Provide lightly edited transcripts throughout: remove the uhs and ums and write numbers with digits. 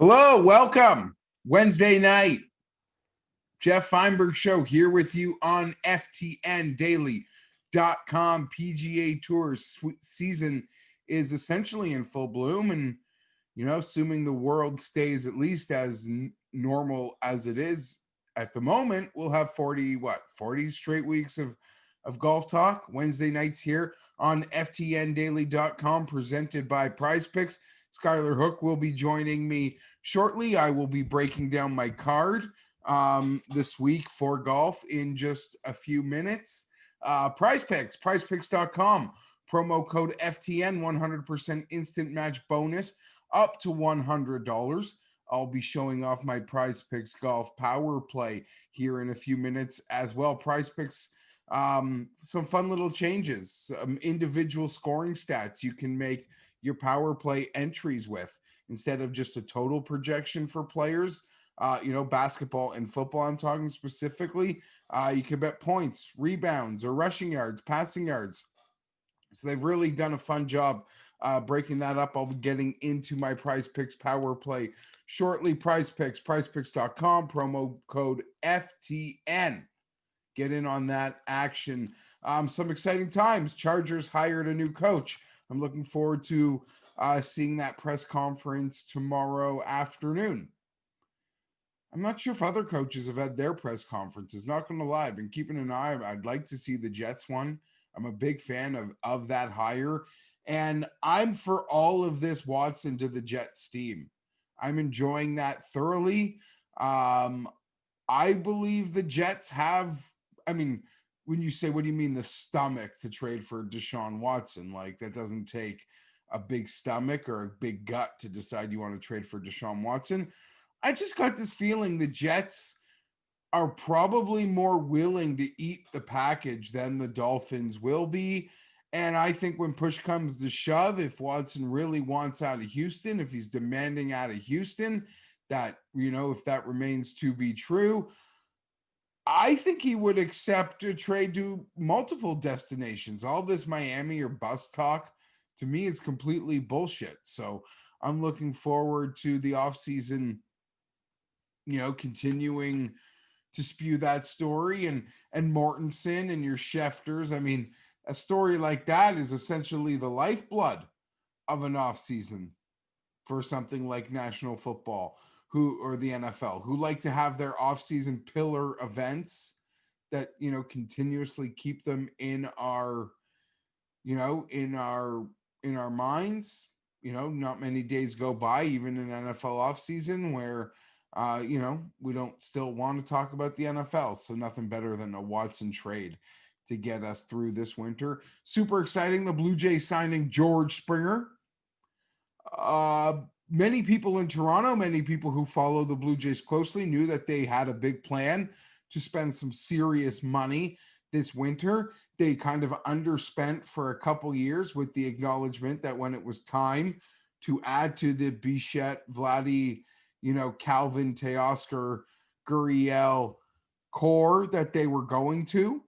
Hello, welcome. Wednesday night, Geoff Fienberg show here with you on FTNDaily.com. PGA Tour season is essentially in full bloom, and assuming the world stays at least as normal as it is at the moment, we'll have 40 straight weeks of golf talk. Wednesday nights here on FTNDaily.com, presented by Prize Picks. Skylar Hook will be joining me shortly. I will be breaking down my card this week for golf in just a few minutes. Prize Picks, prizepicks.com, promo code FTN, 100% instant match bonus up to $100. I'll be showing off my Prize Picks golf power play here in a few minutes as well. Prize Picks, some fun little changes, some individual scoring stats you can make your power play entries with instead of just a total projection for players. Basketball and football, I'm talking specifically. You can bet points, rebounds, or rushing yards, passing yards. So they've really done a fun job breaking that up. I'll be getting into my Prize Picks power play shortly. Prize Picks, prizepicks.com, promo code FTN. Get in on that action. Some exciting times. Chargers hired a new coach. I'm looking forward to seeing that press conference tomorrow afternoon. I'm not sure if other coaches have had their press conferences. Not going to lie, I've been keeping an eye. I'd like to see the Jets one. I'm a big fan of that hire. And I'm for all of this Watson to the Jets team. I'm enjoying that thoroughly. I believe the Jets have, when you say, what do you mean the stomach to trade for Deshaun Watson? Like, that doesn't take a big stomach or a big gut to decide you want to trade for Deshaun Watson. I just got this feeling the Jets are probably more willing to eat the package than the Dolphins will be. And I think when push comes to shove, if Watson really wants out of Houston, if he's demanding out of Houston, that, if that remains to be true, I think he would accept a trade to multiple destinations. All this Miami or bust talk to me is completely bullshit. So I'm looking forward to the offseason, continuing to spew that story and Mortensen and your Schefters. A story like that is essentially the lifeblood of an offseason for something like National Football or the NFL, who like to have their offseason pillar events that, continuously keep them in our, in our minds. Not many days go by, even in NFL offseason, where, we don't still want to talk about the NFL. So nothing better than a Watson trade to get us through this winter. Super exciting. The Blue Jays signing George Springer. Many people in Toronto, many people who follow the Blue Jays closely knew that they had a big plan to spend some serious money this winter. They kind of underspent for a couple years, with the acknowledgement that when it was time to add to the Bichette, Vladdy, Calvin, Teoscar, Gurriel core, that they were going to.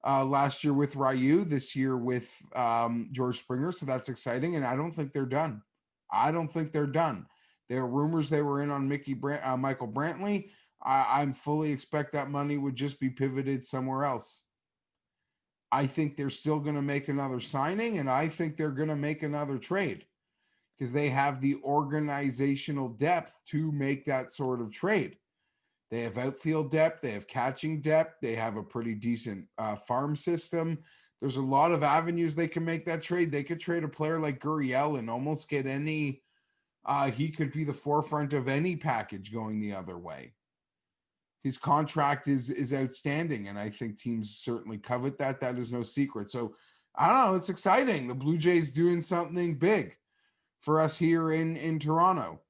Last year with Ryu, this year with George Springer. So that's exciting. And I don't think they're done. There are rumors they were in on Michael Brantley. I fully expect that money would just be pivoted somewhere else. I think they're still going to make another signing, and I think they're going to make another trade because they have the organizational depth to make that sort of trade. They have outfield depth. They have catching depth. They have a pretty decent farm system. There's a lot of avenues they can make that trade. They could trade a player like Gurriel and almost get any. He could be the forefront of any package going the other way. His contract is outstanding, and I think teams certainly covet that. That is no secret. So I don't know. It's exciting. The Blue Jays doing something big for us here in Toronto.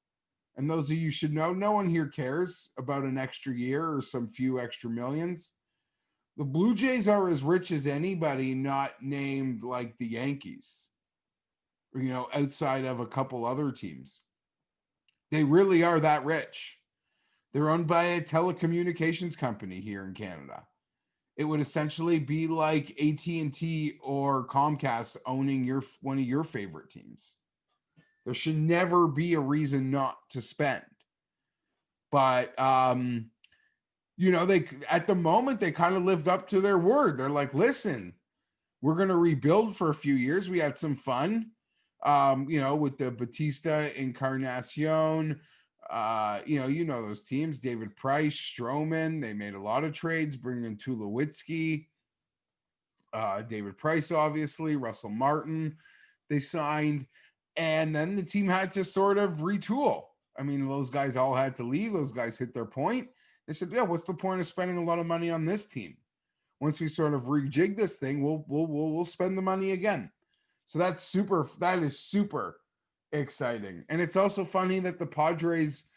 And those of you should know, no one here cares about an extra year or some few extra millions. The Blue Jays are as rich as anybody not named like the Yankees, outside of a couple other teams. They really are that rich. They're owned by a telecommunications company here in Canada. It would essentially be like AT&T or Comcast owning one of your favorite teams. There should never be a reason not to spend. But they at the moment they kind of lived up to their word. They're like, listen, we're going to rebuild for a few years. We had some fun, with the Batista Encarnacion. Those teams, David Price, Stroman. They made a lot of trades, bringing in Tulowitzki, David Price, obviously, Russell Martin. They signed, and then the team had to sort of retool. I mean, those guys all had to leave. Those guys hit their point. They said, "Yeah, what's the point of spending a lot of money on this team? Once we sort of rejig this thing, we'll spend the money again." So that is super exciting. And it's also funny that the Padres,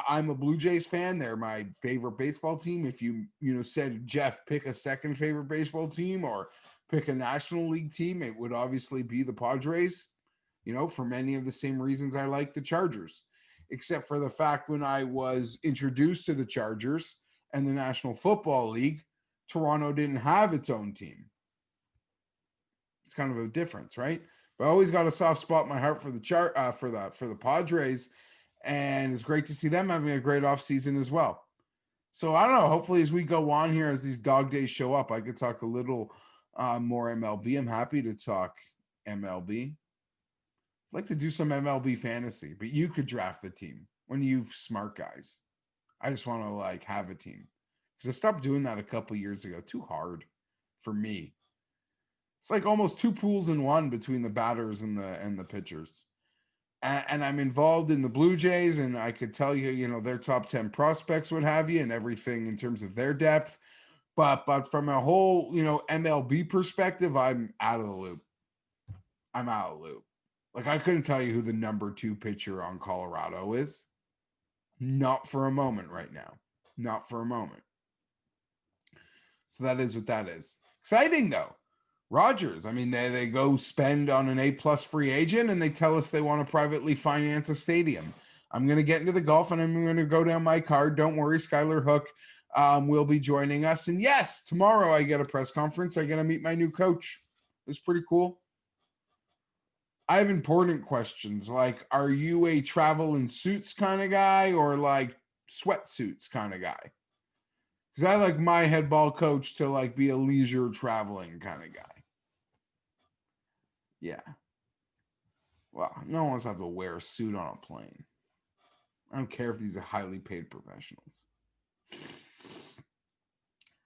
I'm a Blue Jays fan. They're my favorite baseball team. If you said, Jeff, pick a second favorite baseball team or pick a National League team, it would obviously be the Padres, for many of the same reasons I like the Chargers, except for the fact when I was introduced to the Chargers and the National Football League, Toronto didn't have its own team. It's kind of a difference, right? But I always got a soft spot in my heart for the Padres, and it's great to see them having a great offseason as well. So I don't know. Hopefully, as we go on here, as these dog days show up, I could talk a little more MLB. I'm happy to talk MLB. I'd like to do some MLB fantasy, but you could draft the team when you've smart guys. I just want to have a team because I stopped doing that a couple years ago. Too hard for me. It's like almost two pools in one between the batters and the pitchers. And I'm involved in the Blue Jays, and I could tell you, their top 10 prospects would have you and everything in terms of their depth. But from a whole, MLB perspective, I'm out of the loop. I'm out of the loop. I couldn't tell you who the number 2 pitcher on Colorado is. Not for a moment right now. Not for a moment. So that is what that is. Exciting, though. Rogers, I mean, they go spend on an A+ free agent, and they tell us they want to privately finance a stadium. I'm going to get into the golf, and I'm going to go down my card. Don't worry, Skylar Hook will be joining us. And yes, tomorrow I get a press conference. I get to meet my new coach. It's pretty cool. I have important questions like, are you a travel in suits kind of guy or sweatsuits kind of guy? Because I like my head ball coach to be a leisure traveling kind of guy. Yeah. Well, no one wants to have to wear a suit on a plane. I don't care if these are highly paid professionals.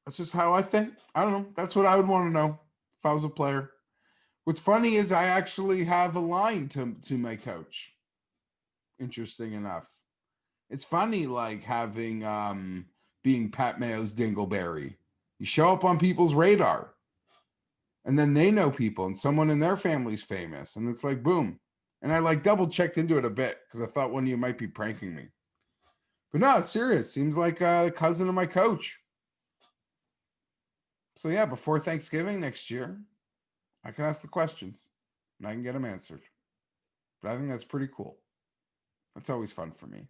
That's just how I think. I don't know. That's what I would want to know if I was a player. What's funny is I actually have a line to my coach. Interesting enough. It's funny having being Pat Mayo's Dingleberry. You show up on people's radar. And then they know people and someone in their family's famous. And it's boom. And I double checked into it a bit because I thought one of you might be pranking me. But no, it's serious. Seems like a cousin of my coach. So yeah, before Thanksgiving next year, I can ask the questions and I can get them answered. But I think that's pretty cool. That's always fun for me.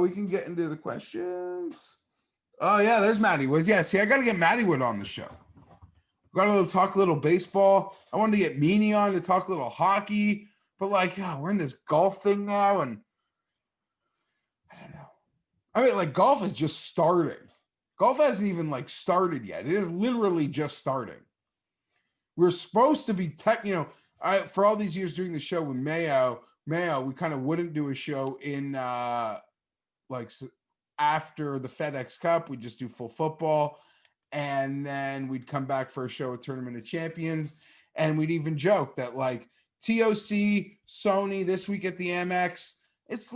We can get into the questions. Oh yeah, there's Matty Wood. Yeah, see, I got to get Matty Wood on the show. Got to talk a little baseball. I wanted to get Meanie on to talk a little hockey, but we're in this golf thing now, and I don't know. I mean, golf is just starting. Golf hasn't even started yet. It is literally just starting. We're supposed to be for all these years doing the show with Mayo, we kind of wouldn't do a show in after the FedEx Cup. We'd just do full football. And then we'd come back for a show at Tournament of Champions. And we'd even joke that TOC, Sony, this week at the Amex, it's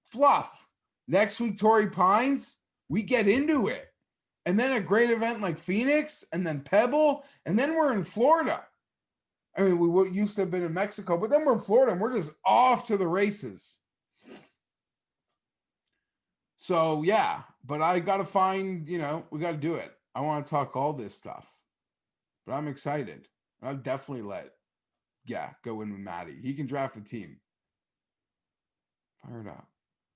fluff. Next week, Torrey Pines, we get into it. And then a great event like Phoenix and then Pebble. And then we're in Florida. I mean, we used to have been in Mexico, but then we're in Florida and we're just off to the races. So, yeah, but I got to find, we got to do it. I want to talk all this stuff, but I'm excited. I'll definitely go in with Matty. He can draft the team. Fire it up.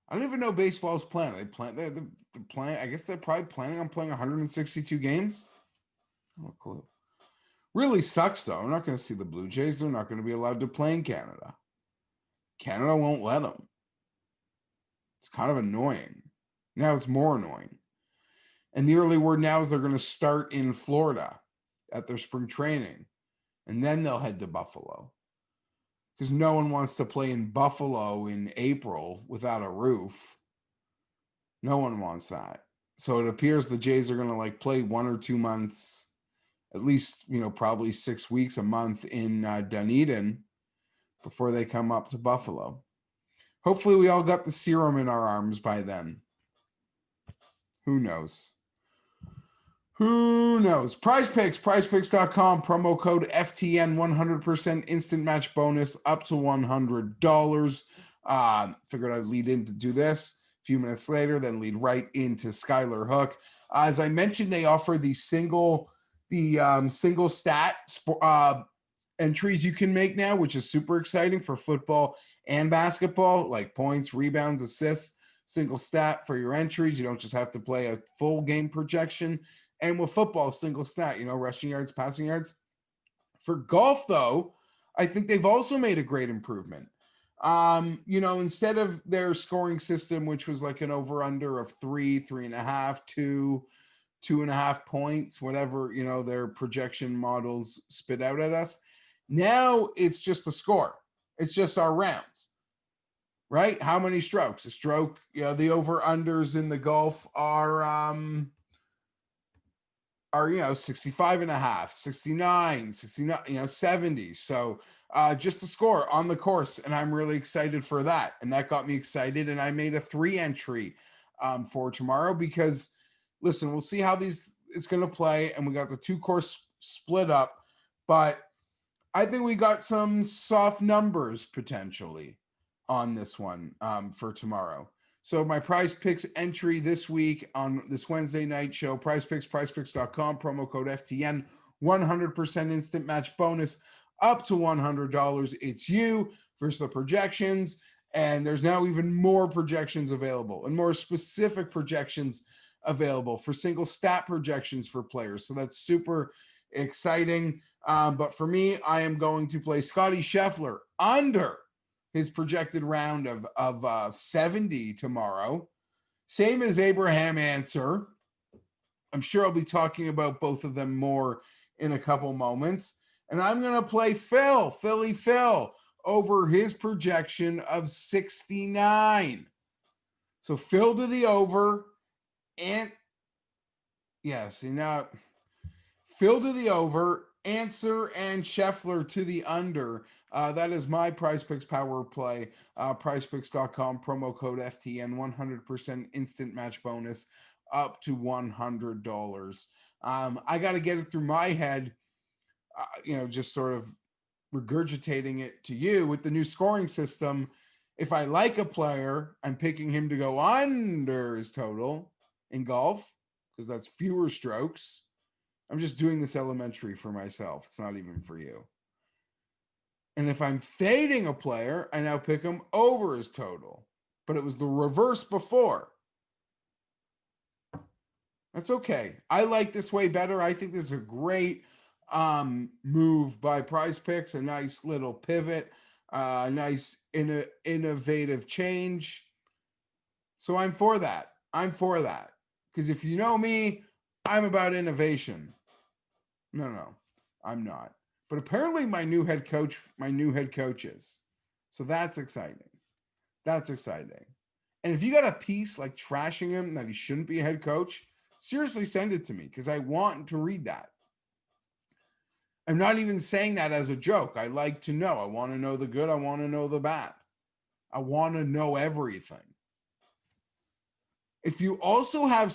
I don't even know baseball's plan. They're planning. I guess they're probably planning on playing 162 games. No clue. Really sucks though. I'm not going to see the Blue Jays. They're not going to be allowed to play in Canada. Canada won't let them. It's kind of annoying. Now it's more annoying. And the early word now is they're going to start in Florida at their spring training, and then they'll head to Buffalo. Because no one wants to play in Buffalo in April without a roof. No one wants that. So it appears the Jays are going to like play 1 or 2 months, at least, probably 6 weeks, a month in Dunedin before they come up to Buffalo. Hopefully we all got the serum in our arms by then. Who knows? Who knows? Prize Picks, prizepicks.com, promo code FTN, 100% instant match bonus up to $100. Figured I'd lead in to do this a few minutes later, then lead right into Skylar Hook. As I mentioned, they offer the single stat entries you can make now, which is super exciting for football and basketball, like points, rebounds, assists, single stat for your entries. You don't just have to play a full game projection. And with football, single stat, rushing yards, passing yards. For golf, though, I think they've also made a great improvement. Instead of their scoring system, which was like an over-under of 3, 3.5, 2, 2.5 points, whatever, their projection models spit out at us. Now it's just the score. It's just our rounds, right? How many strokes? A stroke, the over-unders in the golf are 65.5, 69, 70. So just the score on the course. And I'm really excited for that. And that got me excited. And I made a 3 entry for tomorrow because, listen, we'll see how it's going to play. And we got the 2 course split up. But I think we got some soft numbers potentially on this one for tomorrow. So my Prize Picks entry this week on this Wednesday night show, Prize Picks, prizepicks.com, promo code FTN, 100% instant match bonus up to $100. It's you versus the projections. And there's now even more projections available and more specific projections available for single stat projections for players. So that's super exciting. But for me, I am going to play Scotty Scheffler under his projected round of 70 tomorrow. Same as Abraham Answer. I'm sure I'll be talking about both of them more in a couple moments. And I'm going to play Philly Phil, over his projection of 69. So Phil to the over. And yes, Phil to the over, Answer and Scheffler to the under. That is my Prize Picks power play. Prizepicks.com, promo code FTN, 100% instant match bonus up to $100. I got to get it through my head, just sort of regurgitating it to you with the new scoring system. If I like a player, I'm picking him to go under his total in golf because that's fewer strokes. I'm just doing this elementary for myself. It's not even for you. And if I'm fading a player, I now pick him over his total. But it was the reverse before. That's okay. I like this way better. I think this is a great move by Prize Picks, a nice little pivot, a nice innovative change. So I'm for that. Because if you know me, I'm about innovation. No, I'm not. But apparently my new head coach is. So that's exciting. And if you got a piece like trashing him that he shouldn't be a head coach, seriously send it to me because I want to read that. I'm not even saying that as a joke. I like to know. I want to know the good. I want to know the bad. I want to know everything. If you also have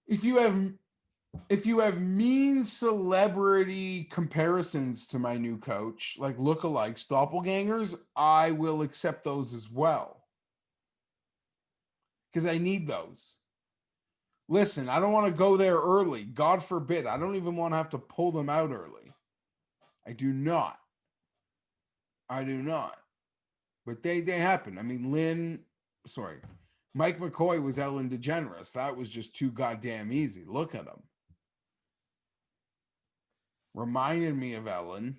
if you have mean celebrity comparisons to my new coach, like lookalikes, doppelgangers, I will accept those as well. Because I need those. Listen, I don't want to go there early. God forbid. I don't even want to have to pull them out early. I do not. But they happen. I mean, Mike McCoy was Ellen DeGeneres. That was just too goddamn easy. Look at him. Reminded me of Ellen.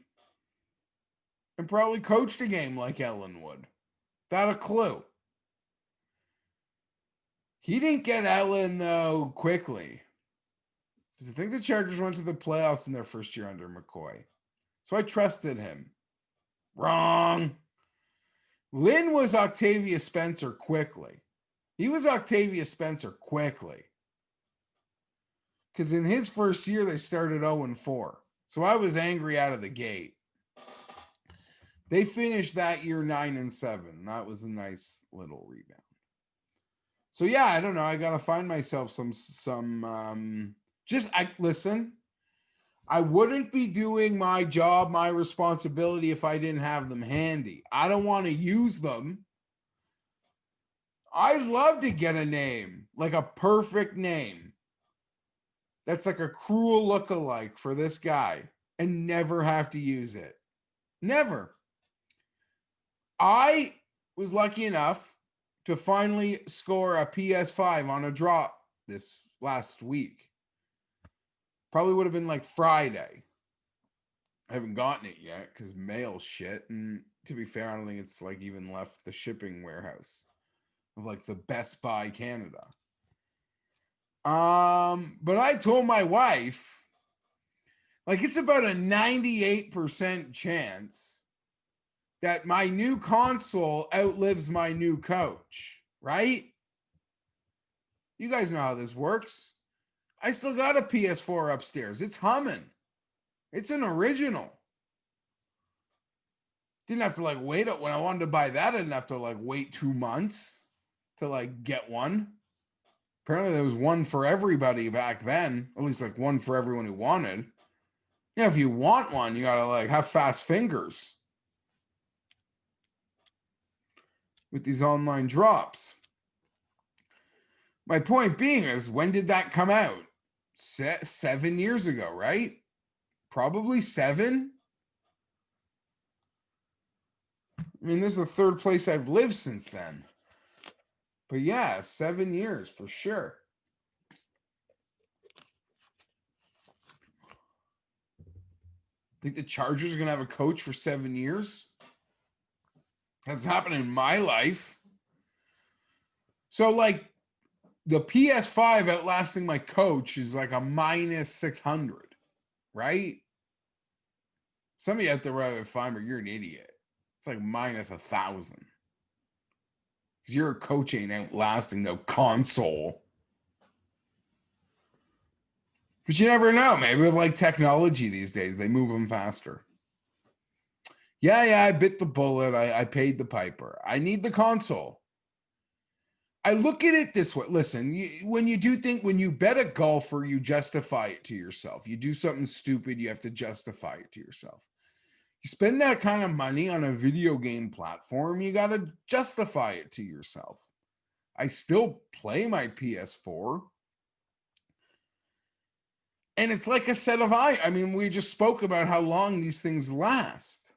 And probably coached a game like Ellen would. without a clue. He didn't get Ellen, though, quickly. Because I think the Chargers went to the playoffs in their first year under McCoy. So I trusted him. Wrong. Lynn was Octavia Spencer quickly. He was Octavia Spencer quickly. Because in his first year, they started 0-4. So I was angry out of the gate. They finished that year 9-7. That was a nice little rebound. So yeah, I don't know. I gotta find myself listen. I wouldn't be doing my job, my responsibility if I didn't have them handy. I don't want to use them. I'd love to get a name, like a perfect name. That's like a cruel lookalike for this guy and never have to use it. Never. I was lucky enough to finally score a PS5 on a drop this last week. Probably would have been like Friday. I haven't gotten it yet because mail shit. And to be fair, I don't think it's like even left the shipping warehouse of like the Best Buy Canada. But I told my wife, like, it's about a 98% chance that my new console outlives my new coach, right? You guys know how this works. I still got a PS4 upstairs. It's humming. It's an original. Didn't have to like wait up when I wanted to buy that. I didn't have to like wait 2 months to like get one. Apparently there was one for everybody back then, at least like one for everyone who wanted. Yeah, if you want one, you gotta like have fast fingers with these online drops. My point being is, when did that come out? 7 years ago, right? Probably 7. I mean, this is the third place I've lived since then. But yeah, 7 years for sure. Think the Chargers are going to have a coach for 7 years? Has happened in my life. So like the PS5 outlasting my coach is like a -600, right? Some of you out there, Fienberg, you're an idiot. It's like -1,000. Because your coach ain't outlasting no console. But you never know. Maybe with like technology these days, they move them faster. Yeah, I bit the bullet. I paid the piper. I need the console. I look at it this way. Listen, when you bet a golfer, you justify it to yourself. You do something stupid, you have to justify it to yourself. You spend that kind of money on a video game platform, you got to justify it to yourself. I still play my PS4. And it's like a set of eyes. I mean, we just spoke about how long these things last.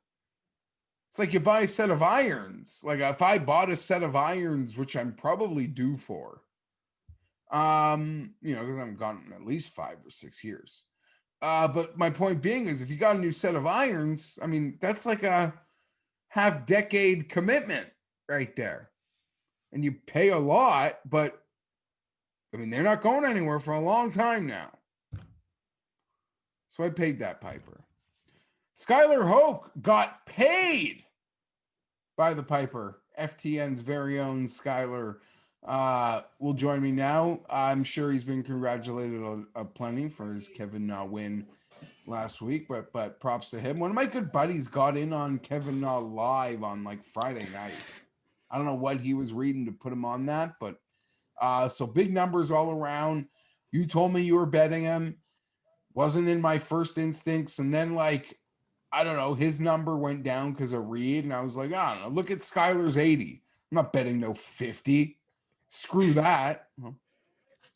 It's like you buy a set of irons. Like if I bought a set of irons, which I'm probably due for, because I've gotten at least 5 or 6 years. But my point being is, if you got a new set of irons, I mean, that's like a half-decade commitment right there. And you pay a lot, but I mean, they're not going anywhere for a long time now. So I paid that piper. Skylar Hoke got paid by the piper. FTN's very own Skylar will join me now. I'm sure he's been congratulated plenty for his Kevin Na win last week, but props to him. One of my good buddies got in on Kevin Na live on like Friday night. I don't know what he was reading to put him on that, but so big numbers all around. You told me you were betting him. Wasn't in my first instincts. And then, like, I don't know, his number went down because of Reed. And I was like, I don't know, look at Skylar's 80. I'm not betting no 50. Screw that. Would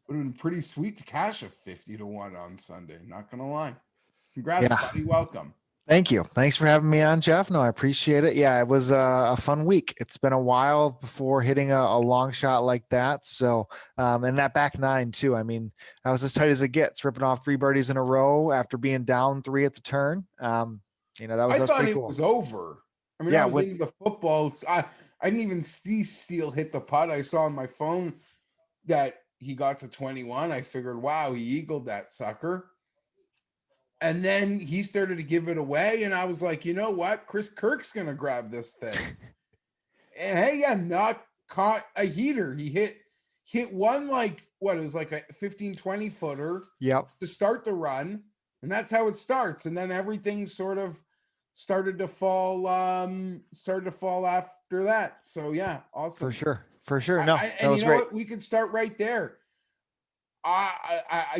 have been pretty sweet to cash a 50-1 on Sunday. Not going to lie. Congrats, buddy. Welcome. Thank you. Thanks for having me on, Geoff. No, I appreciate it. Yeah, it was a fun week. It's been a while before hitting a long shot like that. So, and that back nine too. I mean, I was as tight as it gets, ripping off 3 birdies in a row after being down 3 at the turn. That was I thought pretty it cool. was over. I mean, I was into the football. I didn't even see Steele hit the putt. I saw on my phone that he got to 21. I figured, wow, he eagled that sucker. And then he started to give it away, and I was like, you know what? Chris Kirk's gonna grab this thing. And hey, yeah, not caught a heater. He hit one, like what, it was like a 15-20 footer Yep, to start the run, and that's how it starts. And then everything sort of started to fall after that. So yeah, for awesome. sure. For sure. No, that And you was know great. what? We could start right there.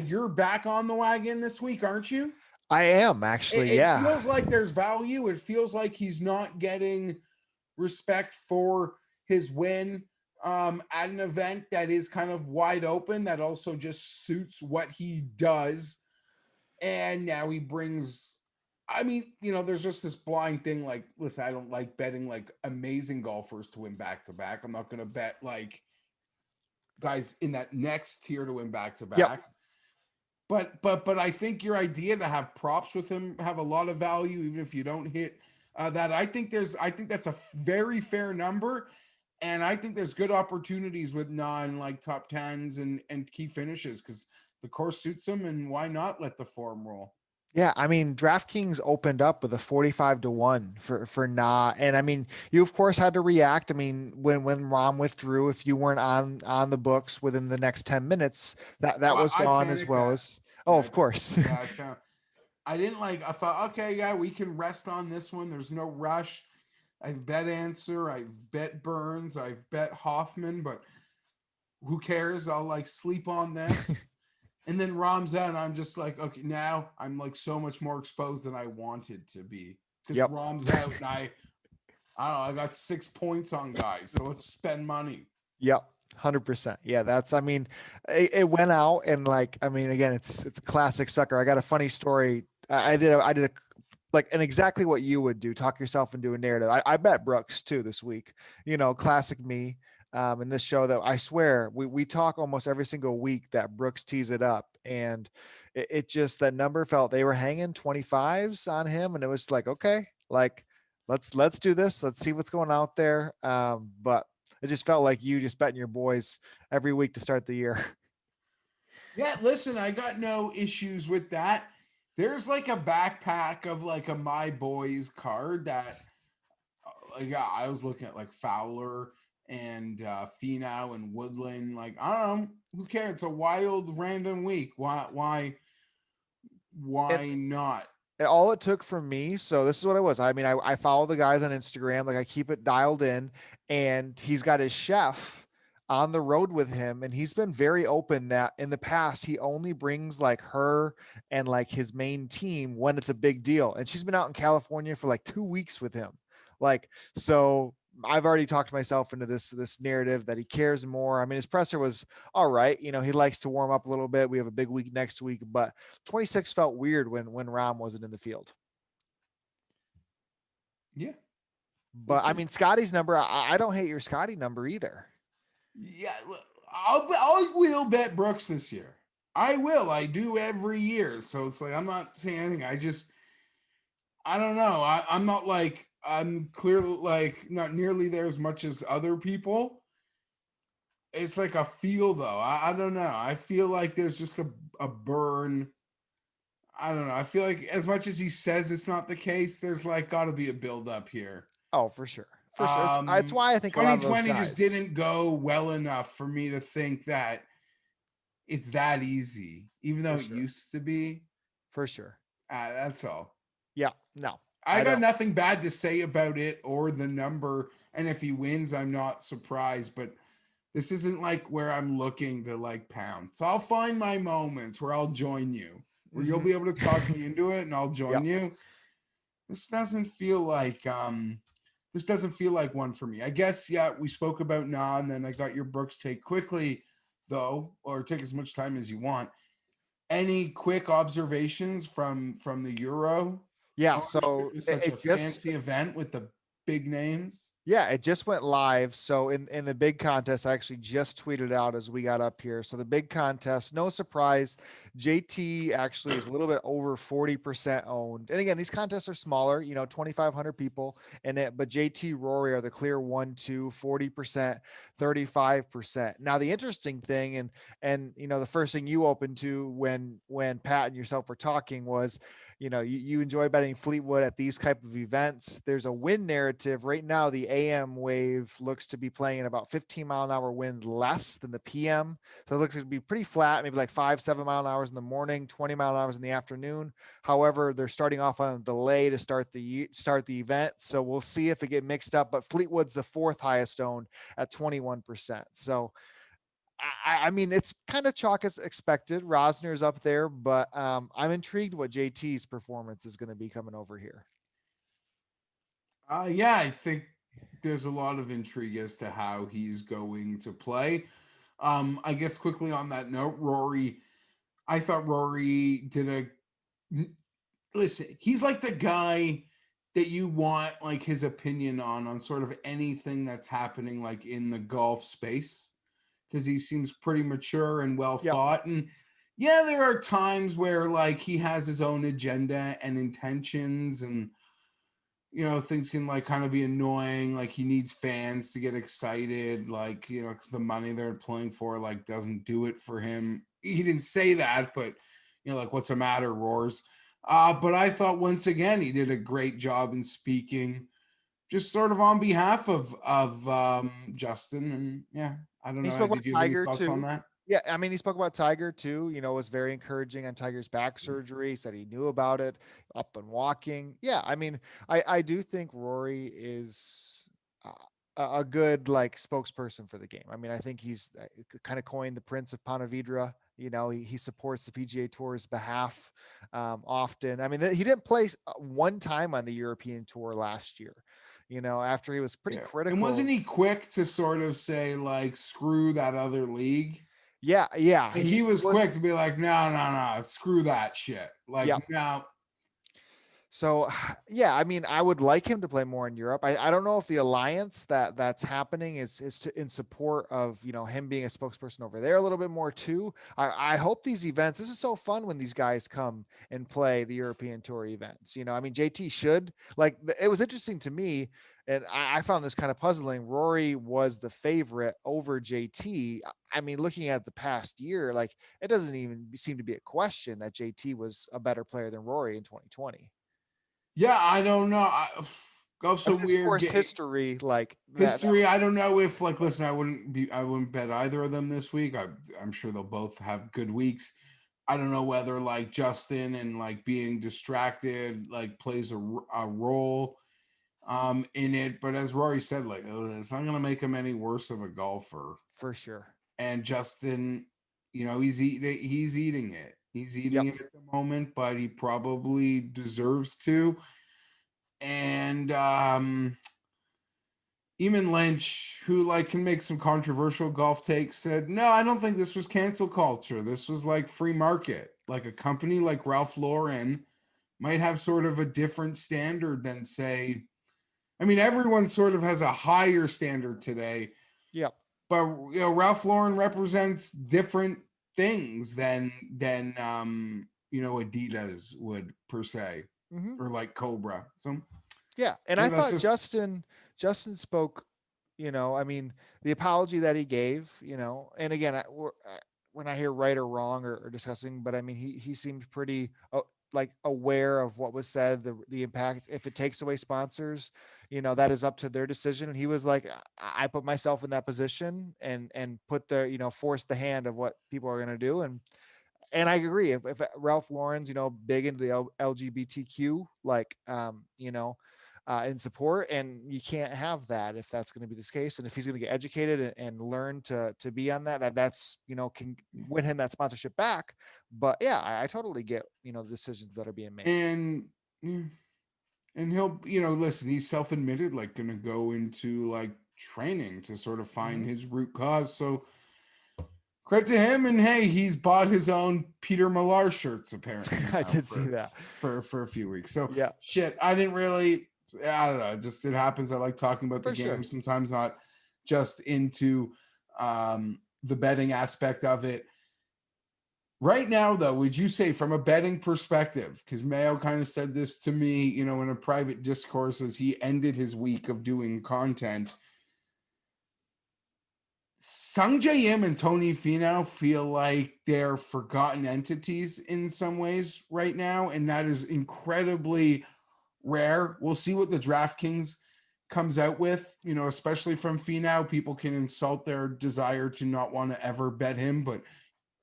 You're back on the wagon this week, aren't you? I am actually, It yeah. feels like there's value. It feels like he's not getting respect for his win at an event that is kind of wide open, that also just suits what he does. And now he brings, I mean, there's just this blind thing. Like, listen, I don't like betting like amazing golfers to win back to back. I'm not going to bet like guys in that next tier to win back to Yep. back. But I think your idea to have props with him have a lot of value, even if you don't hit that. I think that's a very fair number, and I think there's good opportunities with non like top tens and key finishes because the course suits them, and why not let the form roll? Yeah, I mean, DraftKings opened up with a 45-1 for Nah, and I mean, you of course had to react. I mean, when Rom withdrew, if you weren't on the books within the next 10 minutes, that Well, was I gone as panicked well that. as, oh, Yeah, of course. yeah, I found I didn't like. I thought, okay, yeah, we can rest on this one. There's no rush. I've bet Answer, I've bet Burns, I've bet Hoffman, but who cares? I'll like sleep on this. And then Rom's out, and I'm just like, okay, now I'm like so much more exposed than I wanted to be because Yep. Rom's out, and I don't know, I got 6 points on guys, so let's spend money. Yep. 100%. Yeah, that's, I mean, it went out and like, I mean, again, it's classic sucker. I got a funny story. I did a, like, and exactly what you would do, talk yourself into a narrative. I bet Brooks too this week, classic me. In this show that I swear we talk almost every single week that Brooks tees it up, and it just, that number felt, they were hanging 25s on him, and it was like, okay, like let's do this, let's see what's going out there. But it just felt like you just betting your boys every week to start the year. Yeah, listen, I got no issues with that. There's like a backpack of like a My Boys card that, yeah, I was looking at like Fowler and Finau and Woodland. Like, I don't know, who cares? It's a wild, random week. And Why not? all it took for me, so this is what it was. I mean, I follow the guys on Instagram, like I keep it dialed in, and he's got his chef on the road with him, and he's been very open that in the past he only brings like her and like his main team when it's a big deal. And she's been out in California for like 2 weeks with him. Like, so I've already talked myself into this narrative that he cares more. I mean, his presser was all right. He likes to warm up a little bit. We have a big week next week, but 26 felt weird when Rom wasn't in the field. Yeah, But I listen. mean, Scotty's number, I don't hate your Scotty number either. Yeah, I will bet Brooks this year. I will. I do every year. So it's like I'm not saying anything. I don't know. I'm not like, I'm clearly like not nearly there as much as other people. It's like a feel though. I don't know. I feel like there's just a burn. I don't know. I feel like as much as he says it's not the case, there's like got to be a build up here. Oh, for sure. For sure. It's why I think a lot of those 2020 just guys, didn't go well enough for me to think that it's that easy, even though for it sure. used to be. For sure. That's all. Yeah. No, I I got don't. nothing bad to say about it or the number. And if he wins, I'm not surprised. But this isn't like where I'm looking to like pound. So I'll find my moments where I'll join you, where you'll Mm-hmm. be able to talk me into it and I'll join Yep. you. This doesn't feel like one for me. I guess, yeah, we spoke about Nah, and then I got your Brooks take quickly, though, or take as much time as you want. Any quick observations from the Euro? Yeah. Oh, no, it So was it, such a it just fancy event with the big names. Yeah, it just went live. So in the big contest, I actually just tweeted out as we got up here. So the big contest, no surprise, JT actually is a little bit over 40% owned. And again, these contests are smaller, 2,500 people in it, but JT Rory are the clear 1, 2, 40%, 35%. Now the interesting thing, and the first thing you opened to when Pat and yourself were talking was, you enjoy betting Fleetwood at these type of events. There's a win narrative right now. The AM wave looks to be playing at about 15-mile-an-hour wind less than the PM. So it looks to be pretty flat, maybe like 5-7 mile an hour in the morning, 20 mile an hour in the afternoon. However, they're starting off on a delay to start the event. So we'll see if it get mixed up. But Fleetwood's the fourth highest owned at 21%. So I mean, it's kind of chalk as expected. Rosner's up there, but I'm intrigued what JT's performance is going to be coming over here. Yeah, I think there's a lot of intrigue as to how he's going to play. I guess quickly on that note, Rory, I thought Rory did listen, he's like the guy that you want like his opinion on sort of anything that's happening like in the golf space, because he seems pretty mature and well Yep. thought. And yeah, there are times where like he has his own agenda and intentions, and things can like kind of be annoying. Like he needs fans to get excited, like, because the money they're playing for like doesn't do it for him. He didn't say that, but like, what's the matter, Roars? But I thought once again he did a great job in speaking, just sort of on behalf of Justin. And yeah, I don't He know. spoke Did about you have any Tiger thoughts on too. that? Yeah, I mean, he spoke about Tiger too. Was very encouraging on Tiger's back surgery. He said he knew about it, up and walking. Yeah, I mean, I do think Rory is a good like spokesperson for the game. I mean, I think he's kind of coined the Prince of Pontevedra. He supports the PGA Tour's behalf often. I mean, he didn't play one time on the European Tour last year. After he was pretty Yeah. And critical. wasn't he quick to sort of say like, screw that other league? Yeah, Like he he was was. quick to be like, no, no, no, screw that shit. Like, Yeah. no. So, yeah, I mean, I would like him to play more in Europe. I don't know if the alliance that's happening is in support of him being a spokesperson over there a little bit more too. I hope these events. This is so fun when these guys come and play the European Tour events. I mean, JT should like. It was interesting to me, and I found this kind of puzzling. Rory was the favorite over JT. I mean, looking at the past year, like it doesn't even seem to be a question that JT was a better player than Rory in 2020. Yeah, I don't know. Golf's I a mean, there's weird course game. history like that. History. I don't know if like, listen, I wouldn't bet either of them this week. I'm sure they'll both have good weeks. I don't know whether like Justin and like being distracted like plays a role in it. But as Rory said, like, it's not gonna make him any worse of a golfer. For sure. And Justin, he's eating it. He's eating Yep. it at the moment, but he probably deserves to. And Eamon Lynch, who like can make some controversial golf takes, said, "No, I don't think this was cancel culture. This was like free market. Like a company like Ralph Lauren might have sort of a different standard than say, I mean, everyone sort of has a higher standard today, Yep. but Ralph Lauren represents different things than Adidas would per se, Hmm. or like Cobra. So Yeah. And yeah, I that's thought just Justin spoke, I mean, the apology that he gave, and again, we're not here right or wrong or discussing, but I mean, he seemed pretty like aware of what was said, the impact. If it takes away sponsors, that is up to their decision. And he was like, I put myself in that position and put the, force the hand of what people are going to do. And I agree. If Ralph Lauren's, big into the LGBTQ, like, in support, and you can't have that if that's going to be this case. And if he's going to get educated and learn to be on that's, can win him that sponsorship back. But yeah, I totally get, the decisions that are being made. and yeah, and he'll listen, he's self-admitted like gonna go into like training to sort of find Mhm. his root cause. So credit to him. And hey, he's bought his own Peter Millar shirts apparently I now did see for that. for a few weeks. So Yeah. shit, I didn't really I don't know. Just it happens. I like talking about the For game. sure. Sometimes not just into the betting aspect of it. Right now, though, would you say from a betting perspective, because Mayo kind of said this to me, in a private discourse as he ended his week of doing content, Sung J M and Tony Finau feel like they're forgotten entities in some ways right now, and that is incredibly rare. We'll see what the DraftKings comes out with, especially from Finau. People can insult their desire to not want to ever bet him, but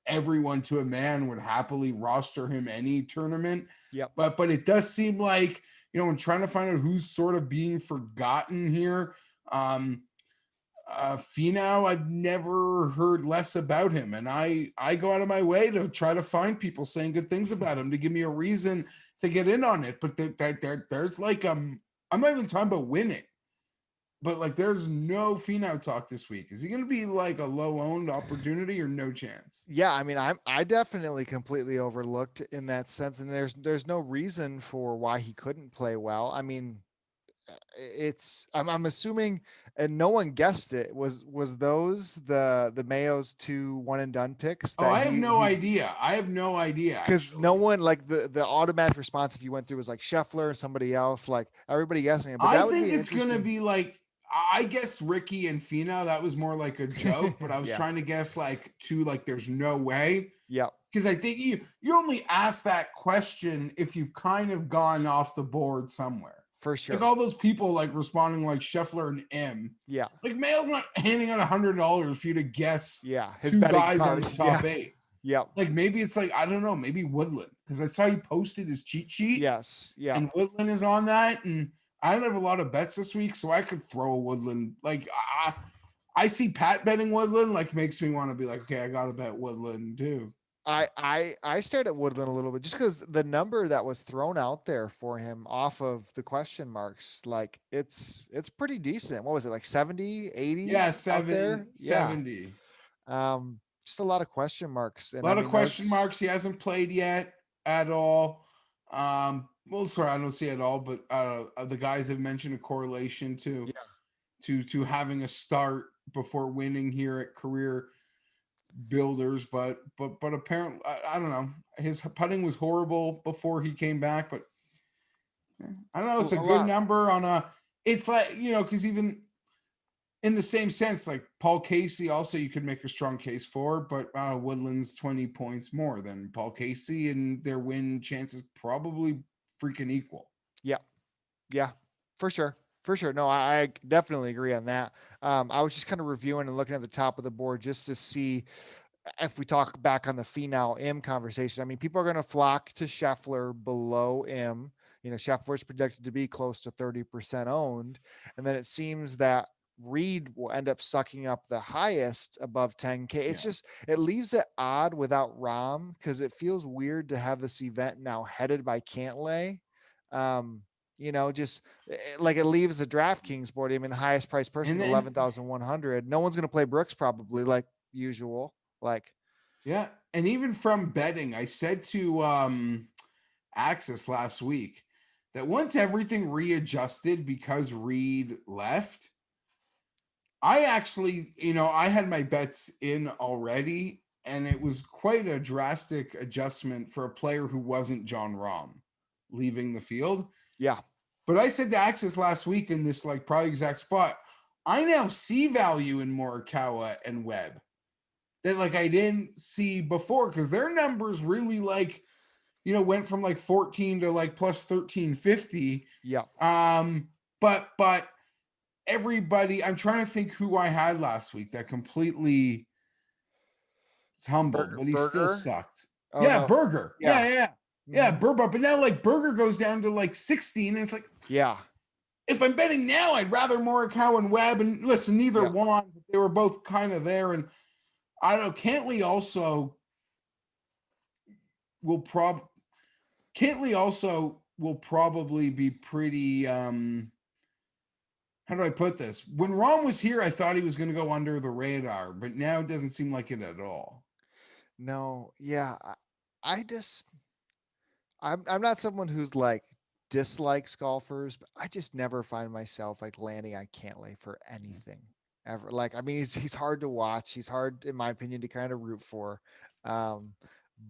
everyone to a man would happily roster him any tournament. Yep. But it does seem like, I'm trying to find out who's sort of being forgotten here. Finau, I've never heard less about him, and I go out of my way to try to find people saying good things about him to give me a reason to get in on it. But there's like I'm not even talking about winning, but like there's no Finau talk this week. Is he going to be like a low owned opportunity or no chance? Yeah, I mean, I definitely completely overlooked in that sense, and there's no reason for why he couldn't play well. I mean, I'm assuming, and no one guessed it, was those the Mayo's 2 one and done picks Oh, that I have no he idea. I have no idea because no actually. one, like, the automatic response if you went through was like Scheffler or somebody else, like everybody guessing it, but I that would think be it's going to interesting. be like I guessed Ricky and Finau. That was more like a joke, but I was Yeah. trying to guess like two. Like there's no way. Yeah, Because I think you only ask that question if you've kind of gone off the board somewhere. for Like sure. all those people like responding like Scheffler and M. Yeah. Like Mail's not handing out $100 for you to guess Yeah, his two betting guys on card. the Yeah. top eight. Yep. Like maybe it's like I don't know, maybe Woodland because I saw you posted his cheat sheet Yes. Yeah. and Woodland is on that, and I don't have a lot of bets this week, so I could throw a Woodland. Like I see Pat betting Woodland, like makes me want to be like, okay, I gotta bet Woodland too. I stared at Woodland a little bit just because the number that was thrown out there for him off of the question marks, like it's pretty decent. What was it, like 70, Yeah, 80s out there? seven Yeah. 70. Just a lot of question marks. A And I lot of mean question those, marks. He hasn't played yet at all. Well, sorry, I don't see it all, but the guys have mentioned a correlation to yeah, having a start before winning here at career builders, but apparently I don't know. His putting was horrible before he came back, but I don't know. It's a a good lot. number on a. It's like because even in the same sense, like Paul Casey, also you could make a strong case for, but Woodland's 20 points more than Paul Casey, and their win chances probably freaking equal. Yeah. Yeah, for sure. For sure. No, I definitely agree on that. I was just kind of reviewing and looking at the top of the board just to see if we talk back on the Finau M conversation. I mean, people are going to flock to Scheffler below M. Scheffler's projected to be close to 30% owned. And then it seems that Reed will end up sucking up the highest above 10K. It's Yeah. just, it leaves it odd without Rahm because it feels weird to have this event now headed by Cantlay. Just like it leaves the DraftKings board. I mean, the highest priced person And is then 11,100. No one's going to play Brooks probably, like usual. Like, yeah, and even from betting, I said to Axis last week that once everything readjusted because Reed left, I actually, I had my bets in already, and it was quite a drastic adjustment for a player who wasn't John Rahm leaving the field. yeah, But I said to Axis last week in this like probably exact spot, I now see value in Morikawa and Webb that like I didn't see before because their numbers really like went from like 14 to like plus 1350. yeah. But everybody, I'm trying to think who I had last week that completely tumbled, but he still Burger. sucked. Oh Yeah, no. Burger. Yeah. Yeah, Mm-hmm. Burger. But now like Burger goes down to like 16, and it's like Yeah. if I'm betting now, I'd rather Morikawa and Webb. And listen, neither Yeah. one, but they were both kind of there. And I don't know. Cantley also will probably be pretty how do I put this? When Rom was here, I thought he was going to go under the radar, but now it doesn't seem like it at all. No. Yeah. I just, I'm not someone who's like dislikes golfers, but I just never find myself like landing on Cantlay for anything ever. Like, I mean, he's hard to watch. He's hard, in my opinion, to kind of root for. Um,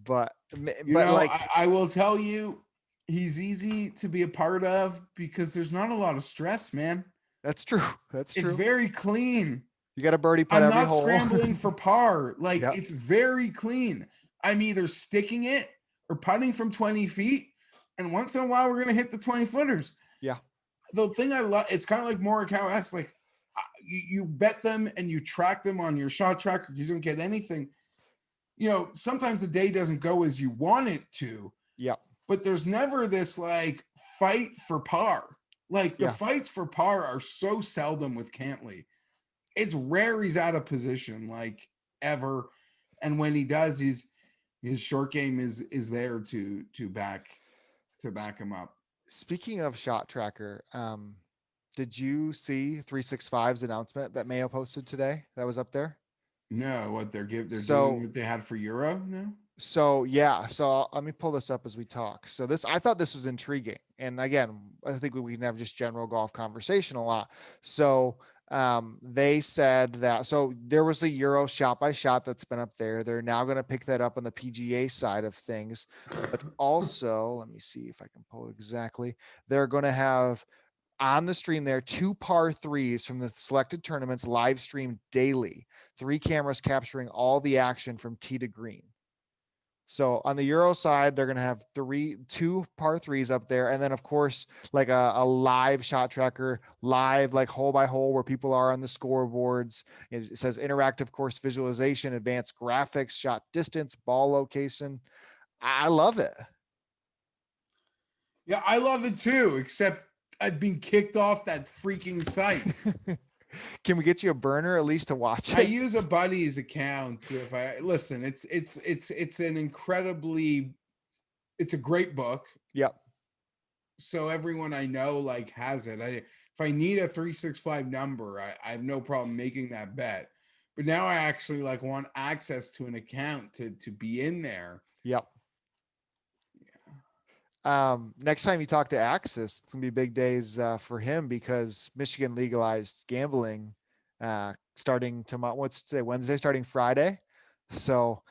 but You but know, like I will tell you, he's easy to be a part of because there's not a lot of stress, man. that's true. That's It's true. very clean. You got a birdie putt I'm every not hole. scrambling for par. Like, Yep. it's very clean. I'm either sticking it or putting from 20 feet. And once in a while, we're going to hit the 20 footers. Yeah. The thing I love, it's kind of like Morikawa asks, like, you bet them and you track them on your shot tracker. You don't get anything. You know, sometimes the day doesn't go as you want it to, Yep. but there's never this like fight for par. Like the Yeah. fights for par are so seldom with Cantlay. It's rare he's out of position, like ever. And when he does, his short game is there to back him up. Speaking of shot tracker, did you see 365's announcement that Mayo posted today? That was up there. No, what they're doing So what they had for Euro. No, So yeah, so let me pull this up as we talk. So this, I thought this was intriguing, and again, I think we can have just general golf conversation a lot. So they said that so there was a Euro shot by shot that's been up there. They're now going to pick that up on the PGA side of things, but also let me see if I can pull it exactly. They're going to have on the stream there 2 par 3s from the selected tournaments live streamed daily. 3 cameras capturing all the action from tee to green. So on the Euro side, they're going to have 2 par 3s up there. And then of course, like a live shot tracker, live, like hole by hole where people are on the scoreboards. It says interactive course visualization, advanced graphics, shot distance, ball location. I love it. yeah, I love it too. Except I've been kicked off that freaking site. Can we get you a burner at least to watch I it? use a buddy's account. If I listen, it's an incredibly, it's a great book. Yep. So everyone I know like has it. If I need a 365 number, I have no problem making that bet. But now I actually like want access to an account to be in there. Yep. Next time you talk to Axis, it's gonna be big days for him because Michigan legalized gambling starting tomorrow. What's today? Wednesday, starting Friday. So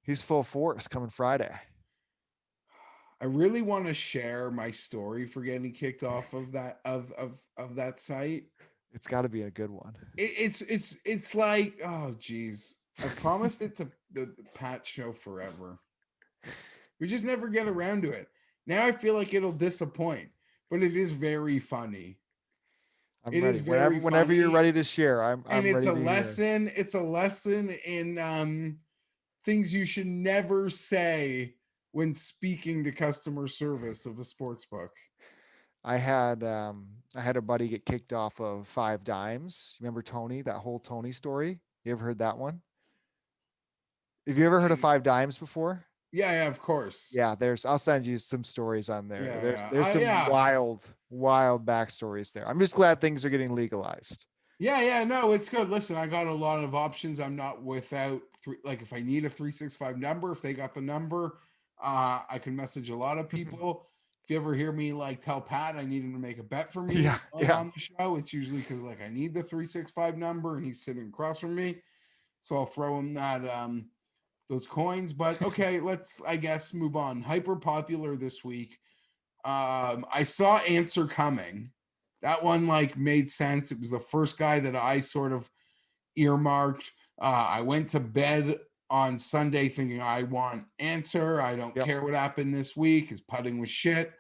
he's full force coming Friday. I really want to share my story for getting kicked off of that site. It's got to be a good one. It's like, oh geez, I promised it to the Pat show forever. We just never get around to it. Now I feel like it'll disappoint, but it is very funny. I'm It is ready. very Whenever you're funny, ready to share, and I'm it's ready a to hear. lesson. It's a lesson in things you should never say when speaking to customer service of a sports book. I had a buddy get kicked off of 5 Dimes. Remember Tony? That whole Tony story. You ever heard that one? Have you ever heard of 5 Dimes before? Yeah, of course. Yeah, I'll send you some stories on there. Yeah, There's some yeah. wild backstories there. I'm just glad things are getting legalized. Yeah. No, it's good. Listen, I got a lot of options. I'm not without like if I need a 365 number, if they got the number, I can message a lot of people. If you ever hear me like tell Pat I need him to make a bet for me Yeah. on the show, it's usually because like I need the 365 number and he's sitting across from me. So I'll throw him that those coins. But okay, let's I guess move on. Hyper popular this week. I saw Answer Coming. That one like made sense. It was the first guy that I sort of earmarked. I went to bed on Sunday thinking I want Answer. I don't care what happened this week. His putting was shit.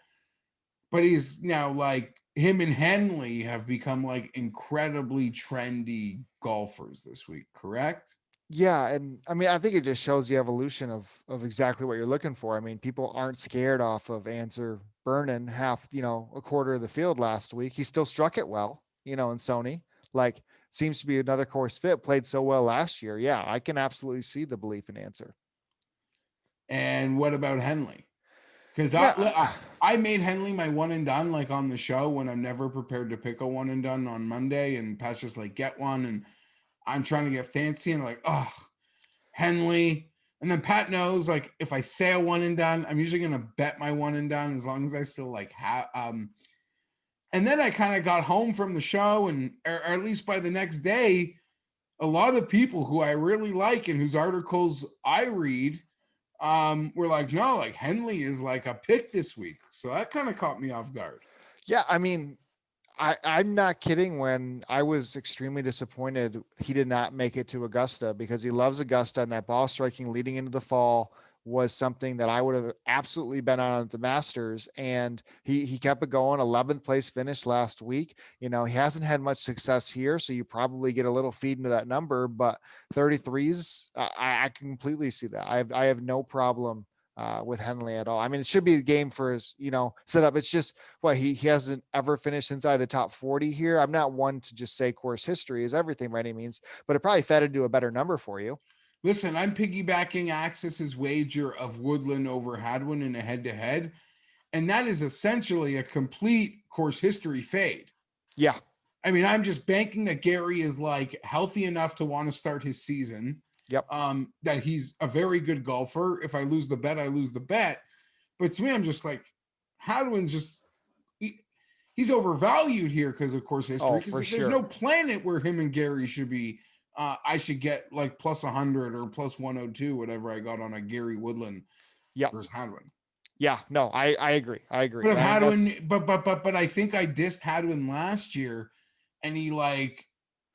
But he's now like him and Henley have become like incredibly trendy golfers this week, correct? Yeah, and I mean, I think it just shows the evolution of exactly what you're looking for. I mean, people aren't scared off of Answer Burnin a quarter of the field last week. He still struck it well, in Sony. Like, seems to be another course fit. Played so well last year. Yeah, I can absolutely see the belief in Answer. And what about Henley? Because I made Henley my one and done like on the show when I'm never prepared to pick a one and done on Monday, and Pat's just like get one, and I'm trying to get fancy and like, oh, Henley. And then Pat knows, like, if I say a one and done, I'm usually going to bet my one and done as long as I still like have. And then I kind of got home from the show, and or at least by the next day, a lot of people who I really like and whose articles I read were like, no, like Henley is like a pick this week. So that kind of caught me off guard. Yeah, I mean, I'm not kidding when I was extremely disappointed he did not make it to Augusta because he loves Augusta and that ball striking leading into the fall was something that I would have absolutely been on at the Masters. And he kept it going. 11th place finish last week. You know, he hasn't had much success here, so you probably get a little feed into that number. But 33s, I completely see that. I have no problem with Henley at all. I mean, it should be a game for his, setup. It's just what he hasn't ever finished inside the top 40 here. I'm not one to just say course history is everything by any means, but it probably fed into a better number for you. Listen, I'm piggybacking Axis's wager of Woodland over Hadwin in a head-to-head, and that is essentially a complete course history fade. Yeah. I mean, I'm just banking that Gary is like healthy enough to want to start his season. Yep. That he's a very good golfer. If I lose the bet, I lose the bet. But to me, I'm just like, Hadwin's just he's overvalued here because of course history. Oh, for There's sure. no planet where him and Gary should be. I should get like plus 100 or plus 102, whatever I got on a Gary Woodland Yep. versus Hadwin. Yeah, no, I agree. I agree. But if Hadwin, but I think I dissed Hadwin last year, and he like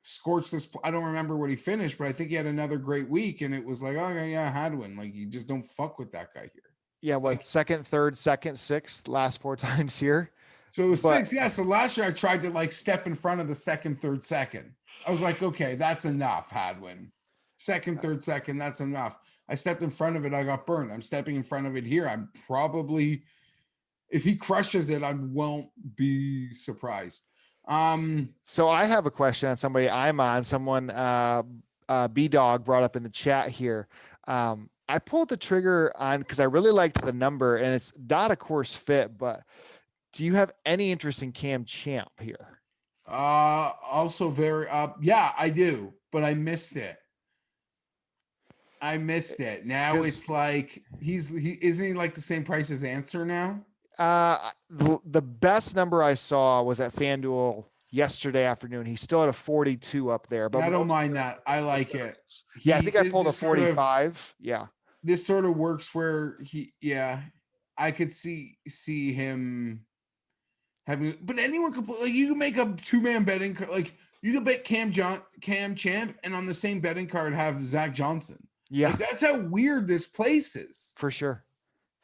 scorched this. I don't remember what he finished, but I think he had another great week, and it was like, okay, yeah, Hadwin. Like you just don't fuck with that guy here. Yeah, what, Like, second, third, second, sixth, last 4 times here. so it was 6. Yeah. So last year I tried to like step in front of the second, third, second. I was like, okay, that's enough, Hadwin. Second, third, second, that's enough. I stepped in front of it, I got burned. I'm stepping in front of it here. I'm probably, if he crushes it, I won't be surprised. So I have a question on somebody I'm on. Someone B Dog brought up in the chat here. I pulled the trigger on because I really liked the number, and it's not a course fit. But do you have any interest in Cam Champ here? Also very yeah, I do, but I missed it. Now it's like he isn't he like the same price as Answer now? The best number I saw was at FanDuel yesterday afternoon. He's still at a 42 up there, but I don't mind that. I like it. Yeah, I think I pulled a 45. Yeah. This sort of works where I could see him having, but anyone could like you can make a 2-man betting card. Like you could bet Cam Champ, and on the same betting card have Zach Johnson. Yeah, like, that's how weird this place is. For sure.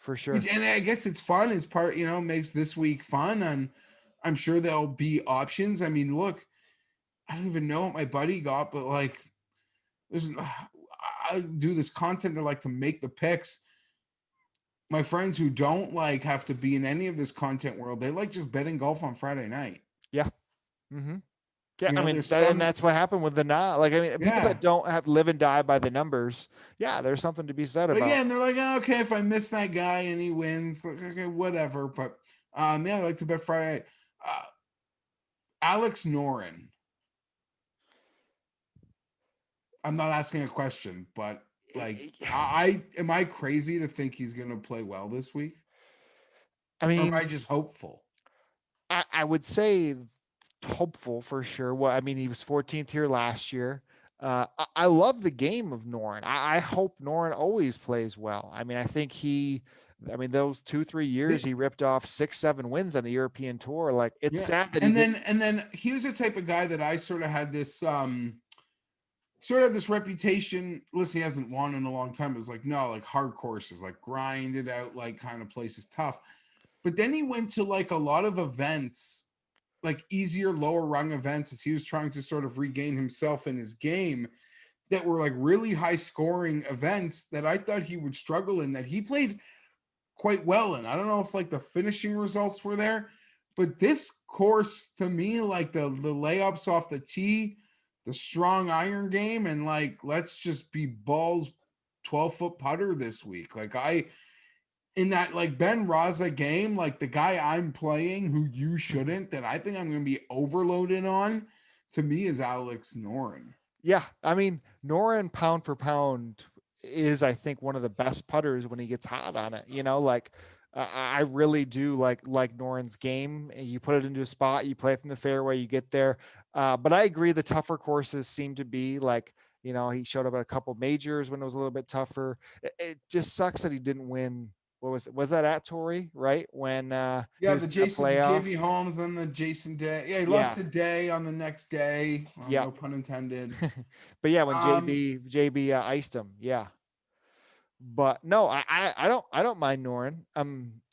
And I guess it's fun. It's part, makes this week fun, and I'm sure there'll be options. I mean, look, I don't even know what my buddy got, but like, I do this content to like to make the picks. My friends who don't like have to be in any of this content world, they like just betting golf on Friday night. Yeah. Mm-hmm. Yeah, I mean, and that's what happened with the not. Like, I mean, people that don't have live and die by the numbers. Yeah, there's something to be said about. Yeah, and they're like, oh, okay, if I miss that guy and he wins, like, okay, whatever. But I like to bet Friday. Alex Noren. I'm not asking a question, but like, am I crazy to think he's going to play well this week? I mean, or am I just hopeful? I would say hopeful for sure. Well, I mean, he was 14th here last year. I love the game of Noren. I hope Noren always plays well. I mean, I think those 2-3 years he ripped off 6-7 wins on the European tour. Like it's sad that and then he was the type of guy that I sort of had this reputation. Listen, he hasn't won in a long time. It was like, no, like hard courses, like grind it out, like kind of places tough. But then he went to like a lot of events, like easier, lower rung events, as he was trying to sort of regain himself in his game, that were like really high scoring events that I thought he would struggle in, that he played quite well in. I don't know if like the finishing results were there, but this course to me, like the layups off the tee, the strong iron game, and like, let's just be balls 12-foot putter this week. Like in that like Ben Raza game, like the guy I'm playing who you shouldn't, that I think I'm going to be overloaded on, to me is Alex Noren. Yeah. I mean, Noren pound for pound is, I think, one of the best putters when he gets hot on it. Like I really do like Noren's game. You put it into a spot, you play from the fairway, you get there. But I agree, the tougher courses seem to be like, he showed up at a couple majors when it was a little bit tougher. It just sucks that he didn't win. What was it? Was that at Torrey, right? When he Yeah, was the in the Jason, the playoff? JB Holmes, then the Jason Day. Yeah, he lost Yeah. a day on the next day. Yep. No pun intended. But yeah, when Um, JB iced him. Yeah. But no, I don't mind Noren.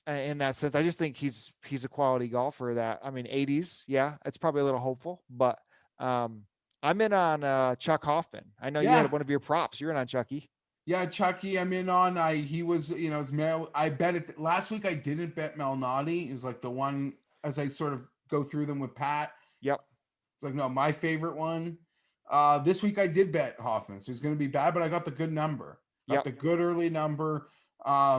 In that sense, I just think he's a quality golfer. That, I mean, 80s, yeah, it's probably a little hopeful, but um, I'm in on Chuck Hoffman. I know you had yeah, one of your props. You're in on Chucky. yeah, Chucky, I'm in on. He was, it's Mel. I bet it last week. I didn't bet Malnati. It was like the one as I sort of go through them with Pat. Yep, It's like, no, my favorite one. This week I did bet Hoffman, so he's going to be bad, but I got the good number. Got yep. the good early number. I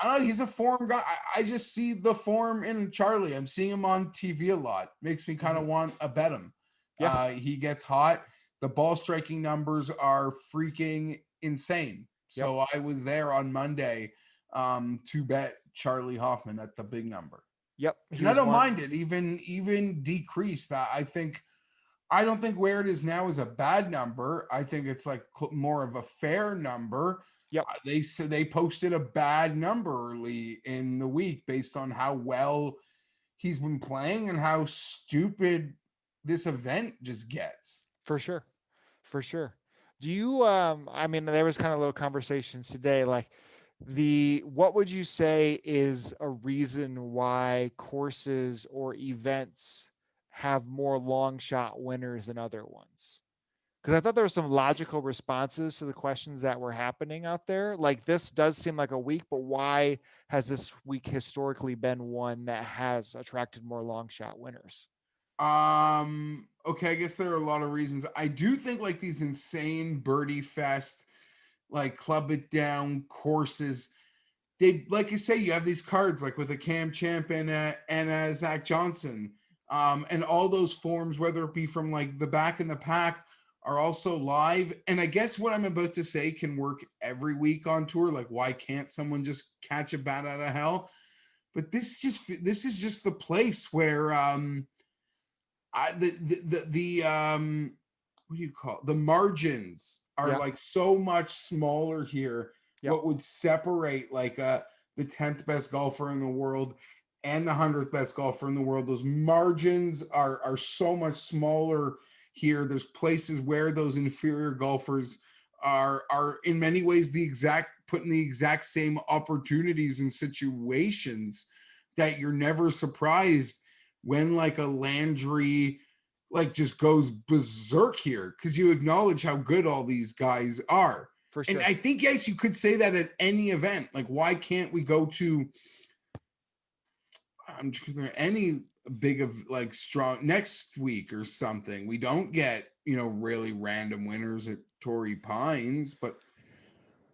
don't know. He's a form guy. I just see the form in Charlie. I'm seeing him on TV a lot. Makes me kind Hmm. of want to bet him. Yeah, He gets hot. The ball striking numbers are freaking insane. yep, So I was there on Monday to bet Charlie Hoffman at the big number, yep. He and I was don't one. mind it. Even decreased. I don't think where it is now is a bad number. I think it's like more of a fair number. Yep, They said they posted a bad number early in the week based on how well he's been playing and how stupid this event just gets. for sure, for sure. Do you? I mean, there was kind of little conversations today, like what would you say is a reason why courses or events have more long shot winners than other ones? Because I thought there were some logical responses to the questions that were happening out there. Like, this does seem like a week, but why has this week historically been one that has attracted more long shot winners? Okay, I guess there are a lot of reasons. I do think like these insane birdie fest, like club it down courses, they, like you say, you have these cards like with a Cam Champ and a Zach Johnson, and all those forms, whether it be from like the back in the pack, are also live. And I guess what I'm about to say can work every week on tour. Like, why can't someone just catch a bat out of hell? But this is just the place where I the what do you call it? The margins are Yeah. like so much smaller here. Yep. What would separate like the 10th best golfer in the world and the 100th best golfer in the world, those margins are so much smaller here. There's places where those inferior golfers are in many ways the exact putting the exact same opportunities and situations that you're never surprised when like a Landry like just goes berserk here because you acknowledge how good all these guys are. For And sure. I think yes, you could say that at any event. Like, why can't we go to any big of like strong next week or something? We don't get really random winners at Torrey Pines, but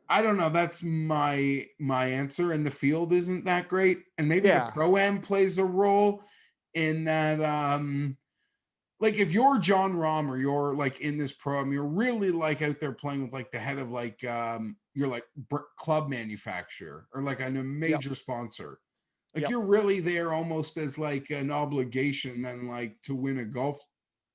I don't know. That's my answer. And the field isn't that great, and maybe the Yeah. pro am plays a role in that. Like if you're John Rahm or you're like in this program, you're really like out there playing with like the head of like you're like club manufacturer or like a Yep. major sponsor. Like Yep. you're really there almost as like an obligation then like to win a golf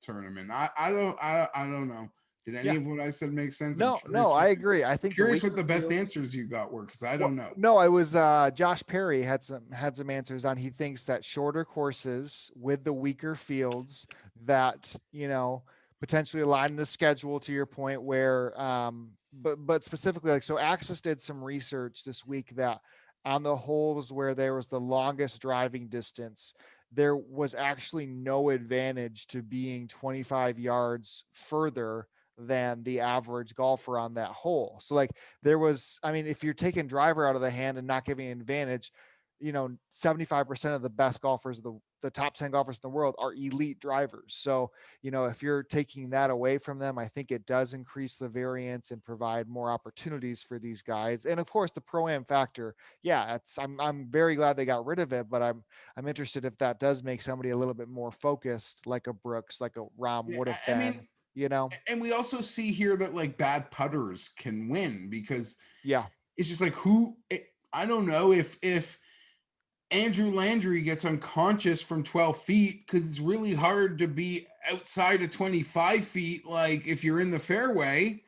tournament. I don't know. Did any Yeah. of what I said make sense? No, no, I agree. I think the Curious what weaker the best fields. answers you got were because I Well, don't know. no, it was Josh Perry had some answers on. He thinks that shorter courses with the weaker fields that potentially align the schedule to your point where but specifically, like, so Axis did some research this week that on the holes where there was the longest driving distance, there was actually no advantage to being 25 yards further than the average golfer on that hole. So like, there was, I mean, if you're taking driver out of the hand and not giving an advantage, 75% of the best golfers, the top 10 golfers in the world are elite drivers. So, if you're taking that away from them, I think it does increase the variance and provide more opportunities for these guys. And of course, the pro-am factor. Yeah, I'm very glad they got rid of it, but I'm interested if that does make somebody a little bit more focused, like a Brooks, like a Rom Yeah, would have I mean, been. you know? And we also see here that like bad putters can win because Yeah. it's just like I don't know if Andrew Landry gets unconscious from 12 feet because it's really hard to be outside of 25 feet. Like if you're in the fairway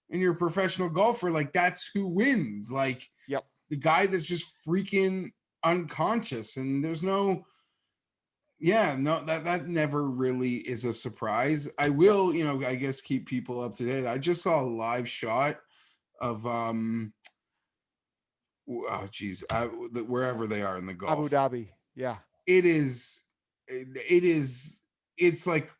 and you're a professional golfer, like that's who wins. Like Yep. the guy that's just freaking unconscious, and there's no, yeah, no, that never really is a surprise. I Yep. will, I guess keep people up to date. I just saw a live shot of oh geez, wherever they are in the Abu Gulf. Dhabi. Yeah. It is, it's like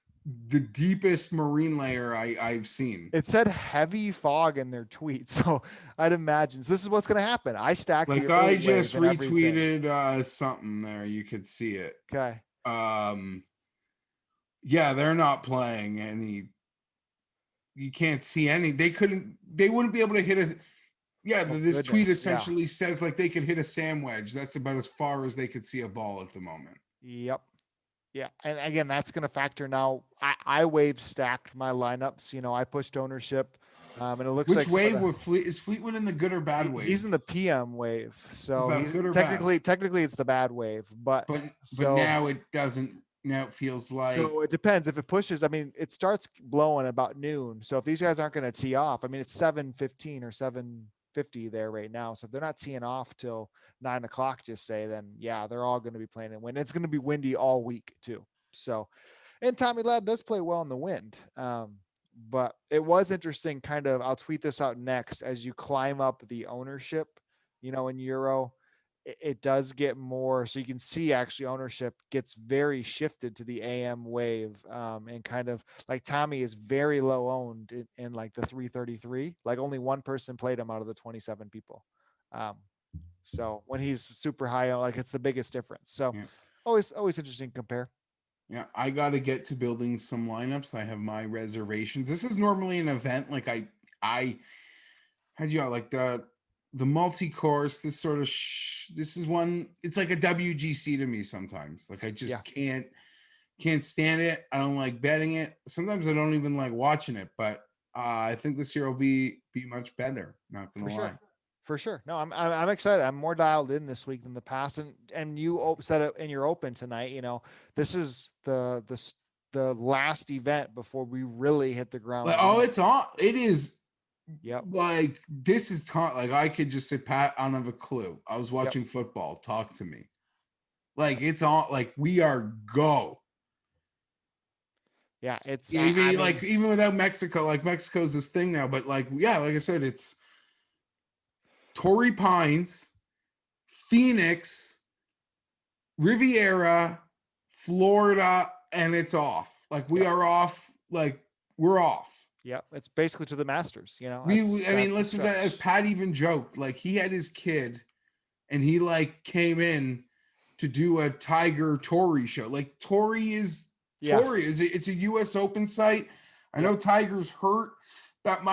the deepest marine layer I've seen. It said heavy fog in their tweet. So I'd imagine so this is what's going to happen. I stack the Like I early just wave and everything. retweeted something there. You could see it. Okay. Um, yeah, they're not playing any. You can't see any. They wouldn't be able to hit a. Yeah, Oh, this tweet goodness. Yeah. essentially says like they could hit a sand wedge. That's about as far as they could see a ball at the moment. Yep. Yeah. And again, that's going to factor now. I wave stacked my lineups. I pushed ownership. And it looks Which like some of wave the, is Fleetwood in the good or bad he's wave? in the PM wave. Is So that he's good or bad? technically it's the bad wave, but But so, now it doesn't. Now it feels like so it depends if it pushes. I mean, it starts blowing about noon. So if these guys aren't going to tee off, I mean, it's 7:15 or 7:50 there right now. So if they're not teeing off till 9 o'clock, just say, then yeah, they're all going to be playing in wind. It's going to be windy all week too. So, and Tommy Ladd does play well in the wind. But it was interesting kind of, I'll tweet this out next as you climb up the ownership, in Euro, it does get more. So you can see actually ownership gets very shifted to the AM wave, and kind of like Tommy is very low owned in like the 333, like only one person played him out of the 27 people. Um, so when he's super high, like it's the biggest difference. So yeah. always interesting to compare. Yeah, I got to get to building some lineups. I have my reservations. This is normally an event like I had you like the multi-course. This sort of this is one. It's like a WGC to me sometimes. Like I Yeah, just can't stand it. I don't like betting it. Sometimes I don't even like watching it. But I think this year will be much better. Not for gonna lie. sure. For sure. No, I'm excited. I'm more dialed in this week than the past. And you said it in your open tonight. This is the last event before we really hit the ground Like oh, running. it's on. It is Yep. like this is like I could just say Pat. I don't have a clue. I was Yep. watching football. Talk to me. Like it's on. Like we are go. Yeah. It's I Even mean, like even without Mexico, like Mexico's this thing now. But like yeah, like I said, it's Torrey Pines, Phoenix, Riviera, Florida, and it's off. Like we yep. are off. Like we're off. Yep. It's basically to the Masters. I mean, That's the let's just as stretch. Pat even joked, like he had his kid, and he like came in to do a Tiger Tory show. Like Tory is Yeah. it's a U.S. Open site. I Yep. know Tiger's hurt. That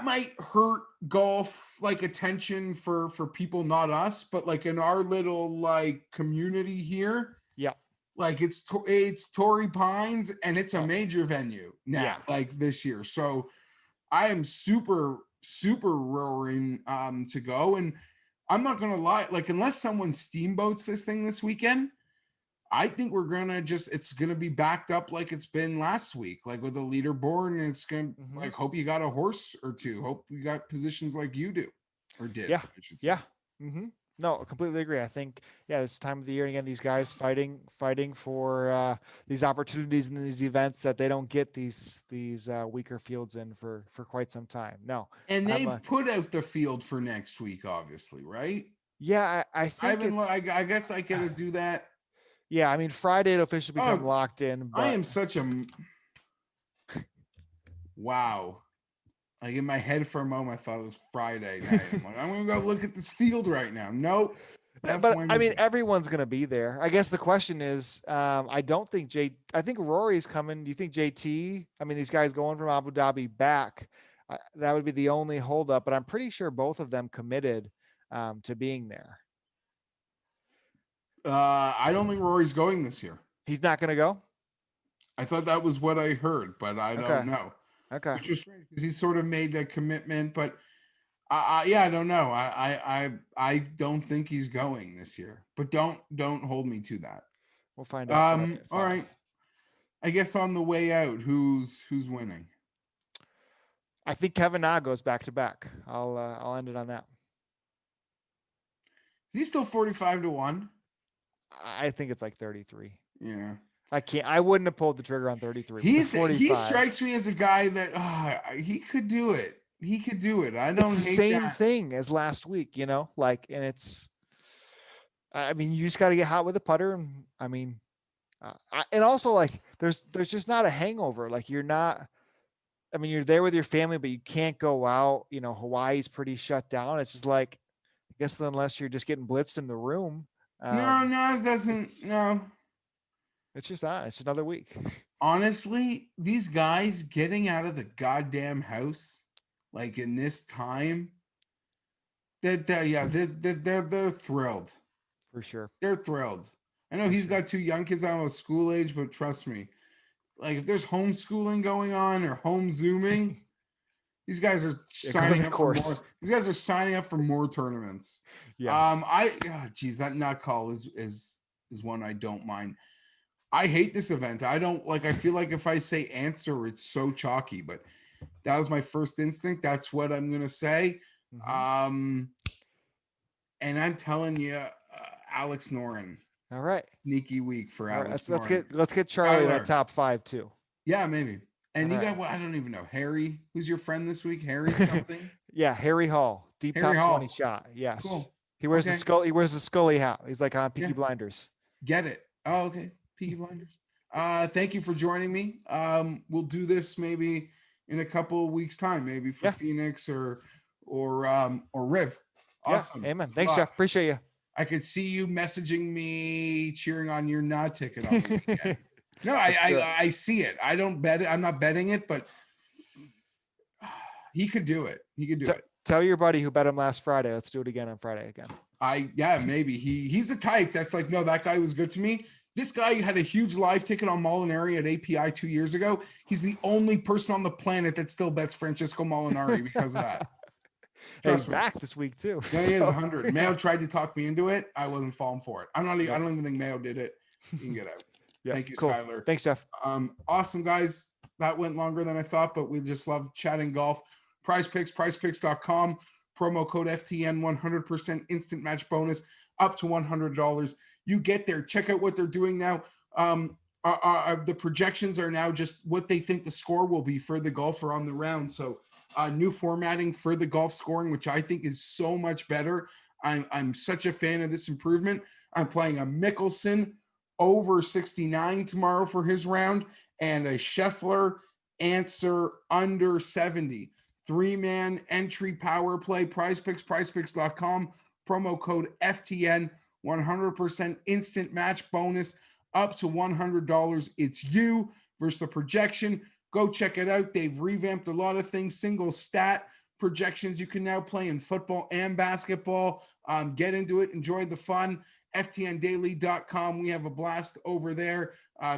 might hurt golf like attention for people, not us, but like in our little like community here, Yep. like it's Torrey Pines and it's a Yep. major venue now Yeah. like this year. So I am super roaring to go. And I'm not gonna lie, like unless someone steamboats this thing this weekend, I think we're gonna it's gonna be backed up like it's been last week, like with a leaderboard, and it's gonna Mm-hmm. like hope you got a horse or two. Hope you got positions like you do or did, Yeah. I should say. Yeah. Mm-hmm. No, I completely agree. I think, yeah, this time of the year, and again, these guys fighting for these opportunities and these events that they don't get these weaker fields in for quite some time. No, And I'm they've put out the field for next week, obviously, right? yeah, I I think haven't. it's I guess I gotta do that. yeah. I mean, Friday it officially become Oh, locked in, I but am such a wow. Like in my head for a moment, I thought it was Friday night. I'm like, I'm gonna go look at this field right now. Nope, that's but I mean, Wednesday. everyone's gonna be there. I guess the question is, I don't think I think Rory's coming. Do you think JT? I mean, these guys going from Abu Dhabi back, that would be the only holdup. But I'm pretty sure both of them committed to being there. I don't think Rory's going this year. He's not gonna go. I thought that was what I heard, but I don't Okay. know. Okay. Which was strange because he sort of made a commitment, but yeah, I don't know. I don't think he's going this year, but don't hold me to that. We'll find out Friday at All 5. right. I guess on the way out, who's winning? I think Kevin Na goes back to back. I'll end it on that. Is he still 45-1? I think it's like 33. Yeah. I wouldn't have pulled the trigger on 33, but the He 45. strikes me as a guy that he could do it. He could do it. I It's don't the hate same that. thing as last week, like, and I mean, you just got to get hot with the putter. And I mean, and also like, there's just not a hangover. Like you're not, I mean, you're there with your family, but you can't go out. Hawaii's pretty shut down. It's just like, I guess unless you're just getting blitzed in the room, No, it doesn't. it's No. it's just on. It's another week. Honestly, these guys getting out of the goddamn house, like in this time, they're thrilled. For sure. They're thrilled. I know he's got 2 young kids. I don't know school age, but trust me, like if there's homeschooling going on or home zooming, these guys are signing up for more. These guys are signing up for more tournaments. Yes. Geez, that nut call is one I don't mind. I hate this event. I don't like. I feel like if I say answer, it's so chalky. But that was my first instinct. That's what I'm gonna say. Mm-hmm. And I'm telling you, Alex Noren. All right. Sneaky week for All Alex. right, let's get Charlie that top 5 too. Yeah, maybe. And all you right. got I don't even know. Harry, who's your friend this week? Harry something? Yeah, Harry Hall, deep Harry top Hall. 20 shot. Yes. Cool. He wears the skull. He wears the Scully hat. He's like on Peaky Blinders. Get it. Oh, okay. Peaky Blinders. Thank you for joining me. We'll do this maybe in a couple of weeks' time, maybe for Phoenix or Riv. Awesome. Yeah, amen. Thanks, Geoff. Appreciate you. I could see you messaging me cheering on your nod ticket on the weekend. No, I see it. I don't bet it. I'm not betting it, but he could do it. He could do it. Tell your buddy who bet him last Friday. Let's do it again on Friday again. Maybe he's the type that's like, no, that guy was good to me. This guy had a huge live ticket on Molinari at API 2 years ago. He's the only person on the planet that still bets Francesco Molinari because of that. He's back this week too. Yeah, he is 100. Mayo tried to talk me into it. I wasn't falling for it. I don't even think Mayo did it. You can get out. Thank you, cool. Skyler. Thanks, Geoff. Awesome, guys. That went longer than I thought, but we just love chatting golf. Prize Picks, prizepicks.com. Promo code FTN, 100% instant match bonus up to $100. You get there. Check out what they're doing now. The projections are now just what they think the score will be for the golfer on the round. So new formatting for the golf scoring, which I think is so much better. I'm such a fan of this improvement. I'm playing a Mickelson over 69 tomorrow for his round and a Scheffler answer under 70. 3-man entry power play. Prize Picks, prizepicks.com. Promo code FTN. 100% instant match bonus up to $100. It's you versus the projection. Go check it out. They've revamped a lot of things. Single stat projections you can now play in football and basketball. Get into it. Enjoy the fun. FTNdaily.com. We have a blast over there.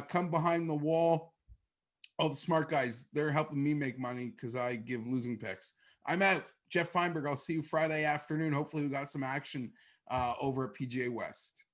Come behind the wall. All the smart guys, they're helping me make money because I give losing picks. I'm out. Geoff Fienberg. I'll see you Friday afternoon. Hopefully we got some action over at PGA West.